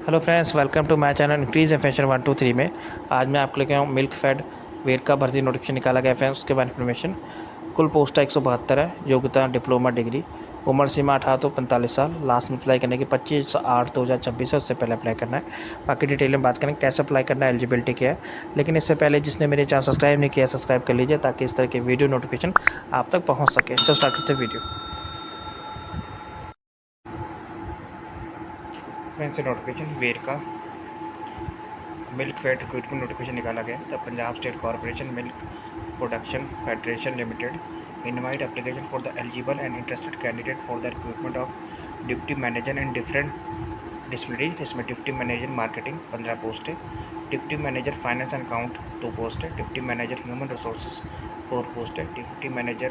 Hello friends, welcome to my channel increase information 123 में। आज मैं आपको लेके आया हूँ मिल्क फेड वेयर का भर्ती नोटिफिकेशन निकाला गया है। उसके बाद इन्फॉर्मेशन। कुल पोस्ट 172 है। योग्यता डिप्लोमा डिग्री। उम्र सीमा 18 to 45 साल। लास्ट में अप्लाई करने की 25/8/2026 है। उससे पहले अप्लाई करना है। बाकी डिटेल में बात करें कैसे अप्लाई करना है, एलिजिबिलिटी क्या है। लेकिन इससे पहले जिसने मेरे चैनल सब्सक्राइब नहीं किया, सब्सक्राइब कर लीजिए ताकि इस तरह के वीडियो नोटिफिकेशन आप तक पहुँच सके। तो स्टार्ट करते हैं video. Friends, notification Verka milk fed recruitment notification निकाला गया। The Punjab state corporation milk production federation limited invite application for the eligible and interested candidate for the recruitment of deputy manager and different disciplinary. इसमें deputy manager marketing 15 post है। Deputy manager finance and account 2 post है। Deputy manager human resources 4 post है। Deputy manager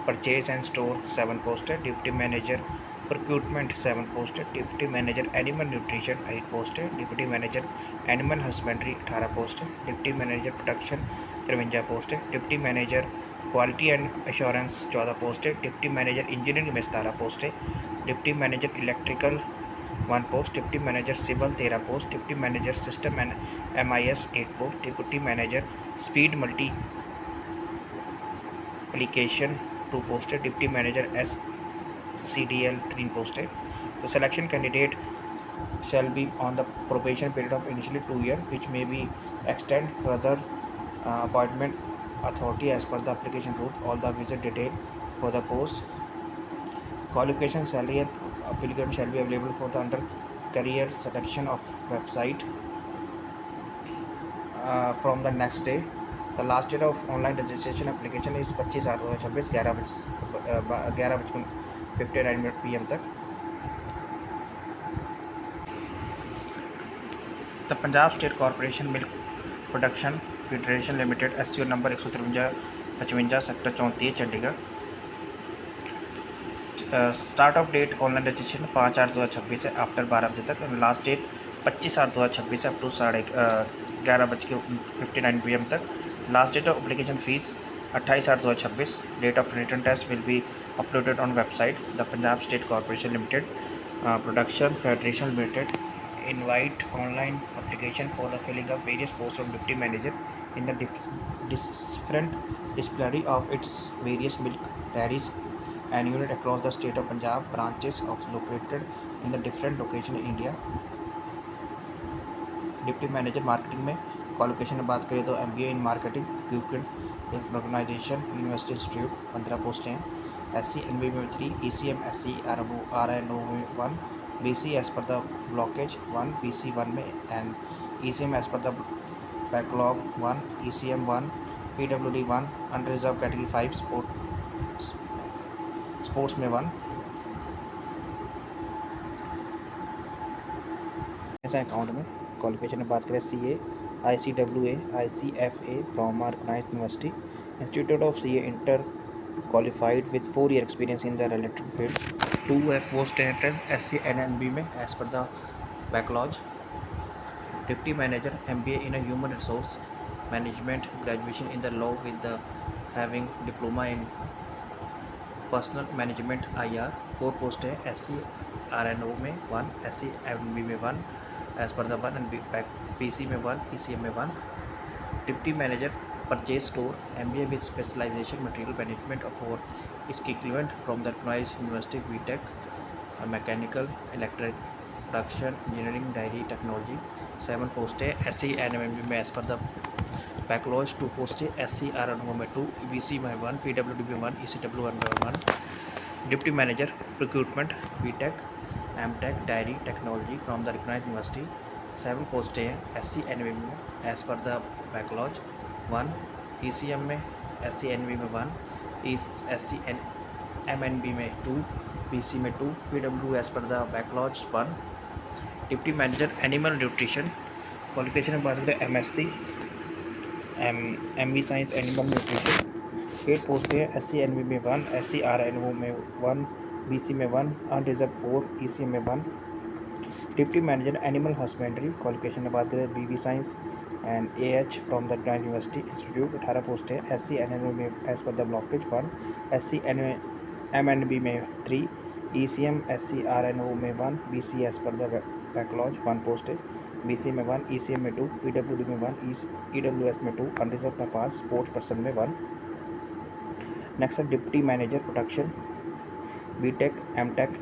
purchase and store 7 post है। Deputy manager procurement 7 post है। Deputy manager animal nutrition 8 post है। Deputy manager animal husbandry 18 post है। Deputy manager production 53 post है। Deputy manager quality and assurance 14 post है। Deputy manager engineering में 17 post है। Deputy manager electrical 1 post. Deputy manager civil 13 post. Deputy manager system and MIS 8 post. Deputy manager speed multi application 2 post है। Deputy manager SCDL 3 post है। The selection candidate shall be on the probation period of initially 2 years, which may be extended further. Appointment authority as per the application route. All the visit detail for the post. Qualification, salary and applicant shall be available for the under career selection of website from the next day. The last date of online registration application is 25/8/2026 11:59 PM तक। The Punjab state corporation milk production federation limited SCO number 153/55 sector 34 Chandigarh. Start of date online registration 5/8/2026 है after 12 बजे तक। Last date 25/8/2026 है up to 11:59 PM तक। Last date of application fee 28/8/2026। Date of return test will be uploaded on website. The Punjab state corporation limited production federation limited invite online application for the filling of various posts of deputy manager in the different distillery of its various milk dairies and unit across the state of Punjab. Branches of located in the different location in India. Deputy manager marketing में qualification की बात करें तो MBA in marketing equipment organisation university institute 15 पोस्टें हैं। SC NB में 3, ECM SC RNO में 1, BC as per the blockage 1, BC 1 में and ECM as per the backlog 1, ECM 1, PWD 1, unreserved category 5 sports में 1। ऐसा अकाउंट में क्वालिफिकेशन की बात करें CA ICWA ICFA from organised university institute of CA inter qualified with 4 year experience in the related field. 2 post entrance SC NNB में as per the backlog. Deputy manager MBA in a human resource management, graduation in the law with the having diploma in personal management IR। 4 post है SC RNO में 1, SC MB में 1 as per the 1 and PC में 1, ECM में 1। Deputy manager purchase store MBA with specialization material management for इसकी equivalent from the recognised university BTech mechanical electric production engineering dairy technology. 7 post है SC NMB में as per the backlogs. 2 post है SC RNO में 2, BC में 1, PWD में 1, ECW 1 deputy manager procurement BTech MTech dairy technology from the recognised university. 7 post हैं SC NB में as per the backlogs 1, ECM में SC NB में 1, SC MNB में 2, BC में 2, PW as per the backlogs 1। Deputy manager animal nutrition qualification में बात करें MSc ME science animal nutrition. 8 post है SC NB में 1, SC RNO में 1, BC में 1, अनरिजर्व 4, ECM में 1। Deputy manager animal husbandry qualification में बात करें BB science and AH from the grand university institute. 18 post है SC NNB में as per the blockage 1, SC MNB में 3, ECM SC RNO में 1, BC as per the backlogs 1 post है, BC में 1, ECM में 2, PWD में 1, EWS में 2, unreserved में 5, स्पोर्ट्स पर्सन में 1। नेक्स्ट है deputy manager production, BTech MTech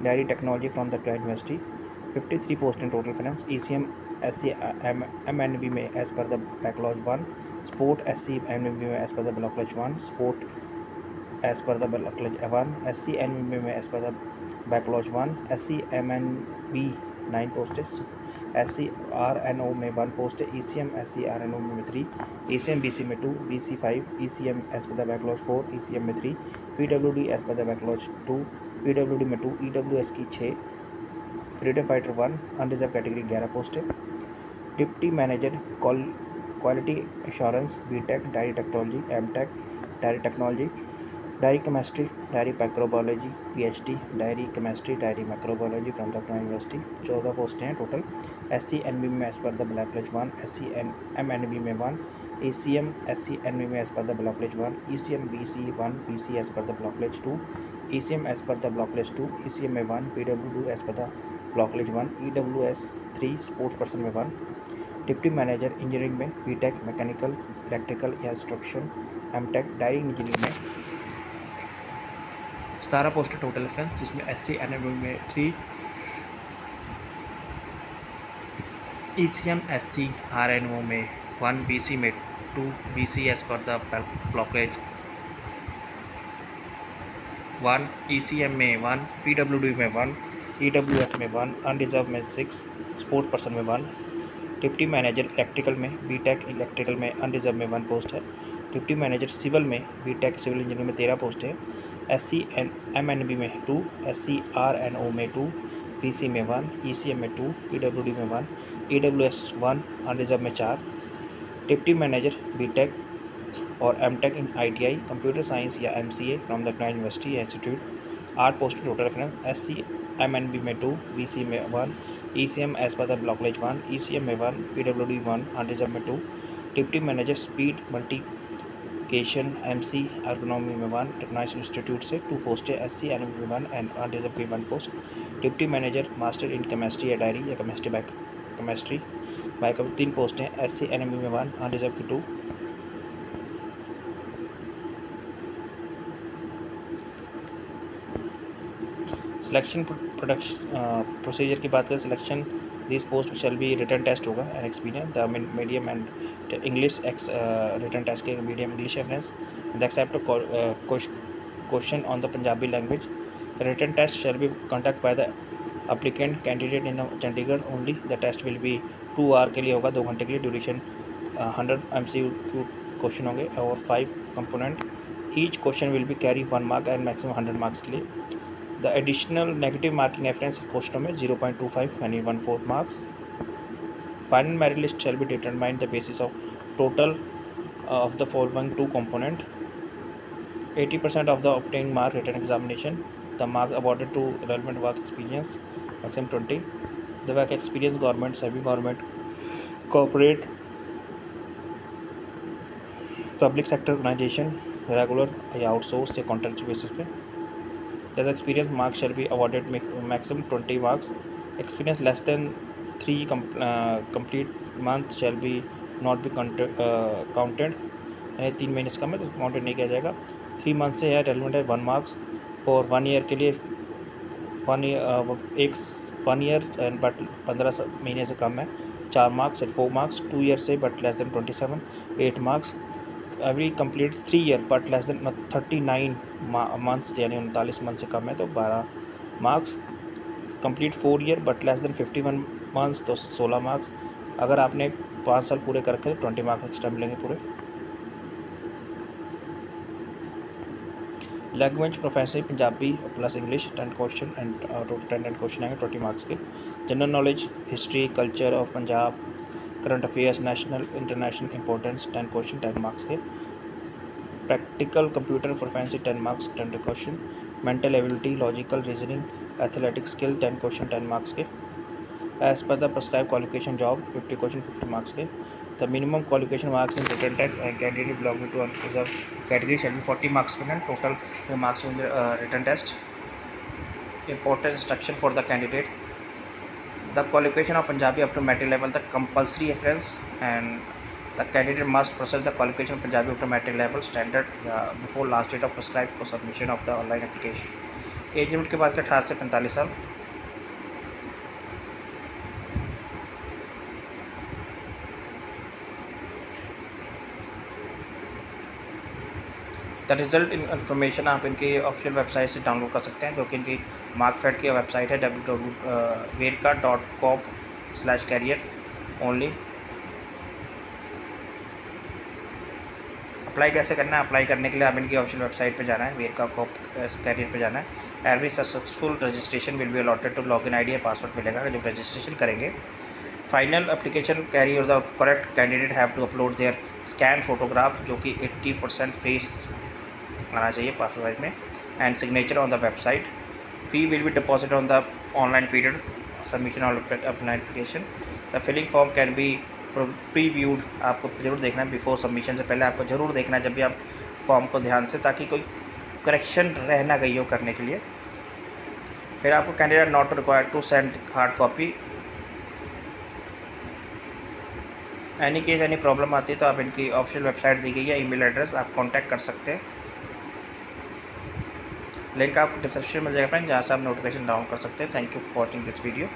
Dairy Technology from the Crane University, 53 post in total finance, ECM SC MNB में as per the backlog 1, Sport SC MNB में as per the backlog 1, Sport as per the backlog 1, SC MNB में as per the backlog 1, SC MNB 9 post है, SC RNO में 1 post है, ECM SC RNO में 3, ECM BC में 2, BC 5, ECM as per the backlog 4, ECM में 3, PWD as per the backlog 2, PWD में 2, EWS की 6, freedom fighter 1, unreserved category 11 post है। Deputy manager quality assurance, BTech dairy technology, MTech dairy technology, dairy chemistry, dairy microbiology, PhD dairy chemistry, dairy microbiology from the क्राइन university, 14 पोस्टें हैं total. SC NB में as per the blacklist 1, SC MNB में 1, ECM SC NB में as per the blacklist 1, ECM BC 1, BC as per the blacklist 2, ECM as per the blacklist 2, ECM में 1, PWD as per the blocklist 1, EWS 3, sports person में 1। Deputy manager engineering में BTech mechanical, electrical या instruction, MTech dairy engineering में 17 post total है, जिसमें SC NB में 3, ECM SC RNO में 1, BC में 2, BC as per the blockage 1, ECM में 1, PWD में 1, EWS में 1, अनरिजर्व में 6, स्पोर्ट पर्सन में 1। डिप्टी मैनेजर इलेक्ट्रिकल में BTech इलेक्ट्रिकल में अनरिजर्व में 1 पोस्ट है। डिप्टी मैनेजर सिविल में BTech सिविल इंजीनियरिंग में 13 पोस्ट है। SC MNB में 2, SC RNO में 2, BC में 1, ECM में 2, PWD में 1, EWS 1, अनरिजर्व में 4। डिप्टी मैनेजर BTech और MTech in ITI computer science या MCA फ्रॉम द क्राइन university institute, 8 post total reference. SC MNB में 2, BC में 1, ECM as per the blockage 1, ECM में 1, PWD 1, अनरिजर्व में 2। Deputy manager speed multiplication MC ergonomy में 1, technology institute से 2 post है। SC NB में 1 एंड अनरिजर्व की 1 post. Deputy manager master in chemistry या डायरी या केमिस्ट्री बाय 3 पोस्ट हैं। SC NB में 1, अनरिजर्व की 2। सिलेक्शन प्रोसीजर की बात करें, selection this post shall be written test होगा and experience the medium and English written test के मीडियम इंग्लिश है friends, the except question on the Punjabi language. The written test shall be conduct by the applicant candidate in Chandigarh only. The test will be 2 hour के लिए होगा, 2 घंटे के लिए। Duration 100 MCQ question होंगे और 5 component. Each question will be carry 1 mark and maximum 100 marks के लिए। The additional negative marking reference क्वेश्चनों में 0.25 यानी 1/4 मार्क्स। Final merit list shall be determined the basis of total of the following 2 component, 80% of the obtained mark written examination, the marks awarded to relevant work experience, maximum 20, the work experience government, semi government, corporate, public sector organisation, regular या outsource या contract basis पे। The experience marks shall be awarded maximum 20 marks. Experience less than 3 complete months shall be not be counted. 3 महीने से कम है तो counted नहीं किया जाएगा। 3 मंथ से है रेलिवेंट है 1 मार्क्स, और 1 ईयर के लिए 1 ईयर बट 15 महीने से कम है 4 मार्क्स, 4 मार्क्स। 2 ईयर से but less than 27 8 marks. Every complete 3 year but less than 39 months यानी 39 मंथ से कम है तो 12 marks. Complete 4 year but less than 51 months तो 16 मार्क्स। अगर आपने 5 साल पूरे कर रखे तो 20 मार्क्स एक्स्ट्रा मिलेंगे पूरे। Language professional Punjabi plus English 10 question and total 10 question आएंगे 20 मार्क्स के। General knowledge, history, culture of Punjab, current affairs, national international importance 10 question 10 marks के। Practical computer proficiency 10 marks 10 question. Mental ability, logical reasoning, athletic skill 10 question 10 marks के। As per the prescribe qualification job 50 question 50 marks के। The minimum qualification marks in written test and candidate belonging to unreserved category shall be 40 marks total marks in written test. important instruction for the candidate. The qualification of Punjabi up to metric level the compulsory है friends, and the candidate must process the qualification of Punjabi up to metric level standard before last date of prescribed for submission of the online application. Age limit की बात करें 18 से 45 साल. The result information आप इनकी official website से download कर सकते हैं, जो कि इनकी मार्कफेड की वेबसाइट है www.verka.com/career ओनली. अप्लाई कैसे करना है? अप्लाई करने के लिए आप इनकी ऑफिशियल वेबसाइट पे जाना है, वेरका कैरियर पे जाना है. Every successful registration will be allotted to login ID या पासवर्ड मिलेगा जब रजिस्ट्रेशन करेंगे. फाइनल एप्लीकेशन कैरी और the correct candidate have to upload their scan photograph, जो कि 80% फेस आना चाहिए पासवर्ड साइज में, and signature on the website. Fee will be deposit on the online period submission of अपना application. The filling form can be previewed, आपको ज़रूर देखना है बिफोर सबमिशन से पहले आपको ज़रूर देखना है जब भी आप फॉर्म को ध्यान से, ताकि कोई करेक्शन रह ना गई हो करने के लिए. फिर आपको candidate not required to send hard copy. Any case any problem आती है तो आप इनकी ऑफिशियल वेबसाइट दी गई है, ईमेल एड्रेस आप कांटेक्ट कर सकते हैं. लिंक आपको डिस्क्रिप्शन में मिल जाएगा फ्रेंड, जहाँ से आप नोटिफिकेशन डाउन कर सकते हैं. Thank you for watching this video.